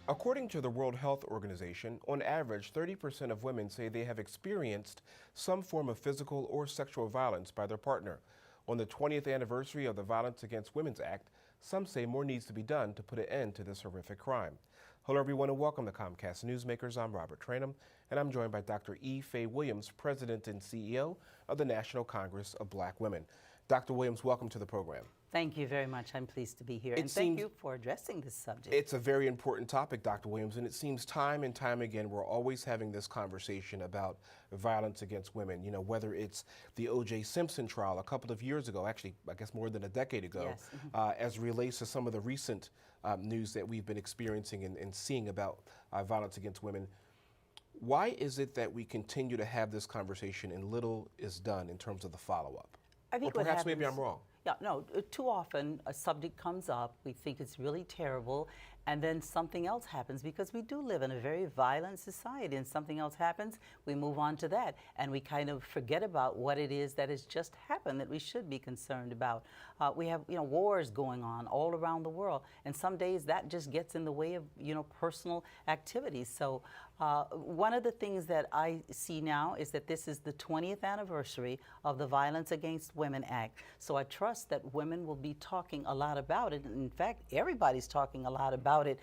According to the World Health Organization, on average, 30% of women say they have experienced some form of physical or sexual violence by their partner. On the 20th anniversary of the Violence Against Women Act, some say more needs to be done to put an end to this horrific crime. Hello, everyone, and welcome to Comcast Newsmakers. I'm Robert Trainum, and I'm joined by Dr. Faye Williams, President and CEO of the National Congress of Black Women. Dr. Williams, welcome to the program. Thank you very much. I'm pleased to be here. And thank you for addressing this subject. It's a very important topic, Dr. Williams, and it seems time and time again we're always having this conversation about violence against women. You know, whether it's the O.J. Simpson trial a couple of years ago, actually, I guess more than a decade ago, yes. As it relates to some of the recent news that we've been experiencing and seeing about violence against women. Why is it that we continue to have this conversation and little is done in terms of the follow-up? I think or perhaps maybe I'm wrong. Yeah, no, too often a subject comes up, we think it's really terrible, and then something else happens because we do live in a very violent society, and something else happens, we move on to that, and we kind of forget about what it is that has just happened that we should be concerned about. We have, wars going on all around the world, and some days that just gets in the way of, personal activities. So one of the things that I see now is that this is the 20th anniversary of the Violence Against Women Act. So I trust that women will be talking a lot about it. In fact, everybody's talking a lot about it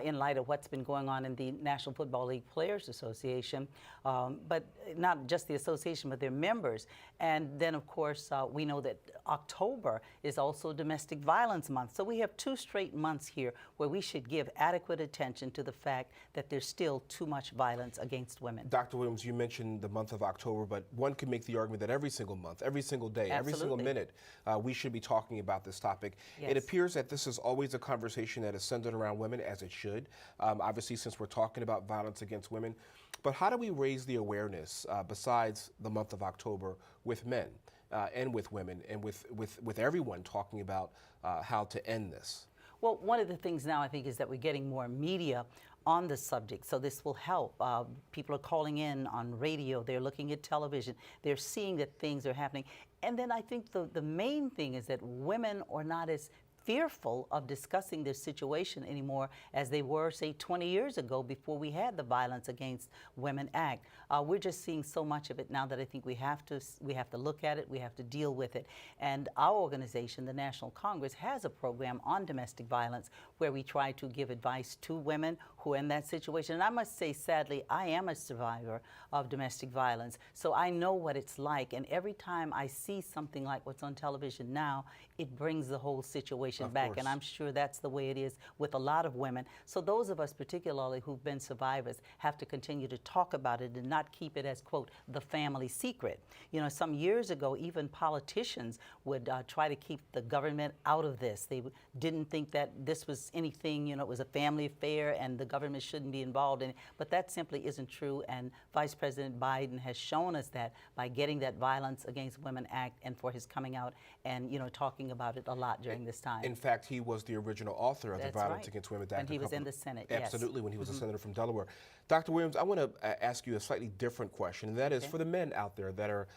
in light of what's been going on in the National Football League Players Association, but not just the association, but their members. And then, of course, we know that October is also Domestic Violence Month. So we have 2 straight months here where we should give adequate attention to the fact that there's still too much violence against women. Dr. Williams, you mentioned the month of October, but one can make the argument that every single month, every single day, Absolutely. every single minute, we should be talking about this topic. Yes. It appears that this is always a conversation that is centered around women, as it should, obviously since we're talking about violence against women. But how do we raise the awareness besides the month of October with men and with women and with everyone talking about how to end this? Well, one of the things now I think is that we're getting more media on the subject, so this will help. People are calling in on radio, they're looking at television, they're seeing that things are happening. And then I think the main thing is that women are not as fearful of discussing their situation anymore as they were, say, 20 years ago before we had the Violence Against Women Act. We're just seeing so much of it now that I think we have to look at it, we have to deal with it. And our organization, the National Congress, has a program on domestic violence where we try to give advice to women who are in that situation. And I must say, sadly, I am a survivor of domestic violence, so I know what it's like. And every time I see something like what's on television now, it brings the whole situation back, and I'm sure that's the way it is with a lot of women. So those of us particularly who've been survivors have to continue to talk about it and not keep it as, quote, the family secret. Some years ago, even politicians would try to keep the government out of this. They didn't think that this was anything, it was a family affair and the government shouldn't be involved in it. But that simply isn't true, and Vice President Biden has shown us that by getting that Violence Against Women Act and for his coming out and, talking about it a lot during this time. In fact, he was the original author of the Violence Against Women Act. And he was in the Senate, Absolutely, when he was a senator from Delaware. Dr. Williams, I want to ask you a slightly different question, and that is for the men out there that are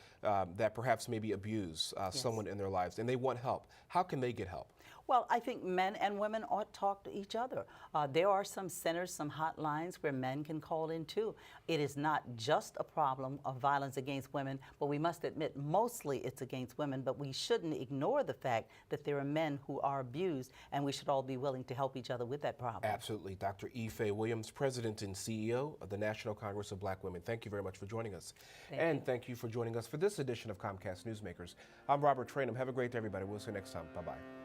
that perhaps maybe abuse someone in their lives and they want help. How can they get help? Well, I think men and women ought to talk to each other. There are some centers, some hotlines where men can call in too. It is not just a problem of violence against women, but we must admit mostly it's against women, but we shouldn't ignore the fact that there are men who are abused, and we should all be willing to help each other with that problem. Absolutely. Dr. Faye Williams, President and CEO of the National Congress of Black Women. Thank you very much for joining us. Thank you for joining us for this edition of Comcast Newsmakers. I'm Robert Trainum. Have a great day, everybody. We'll see you next time. Bye-bye.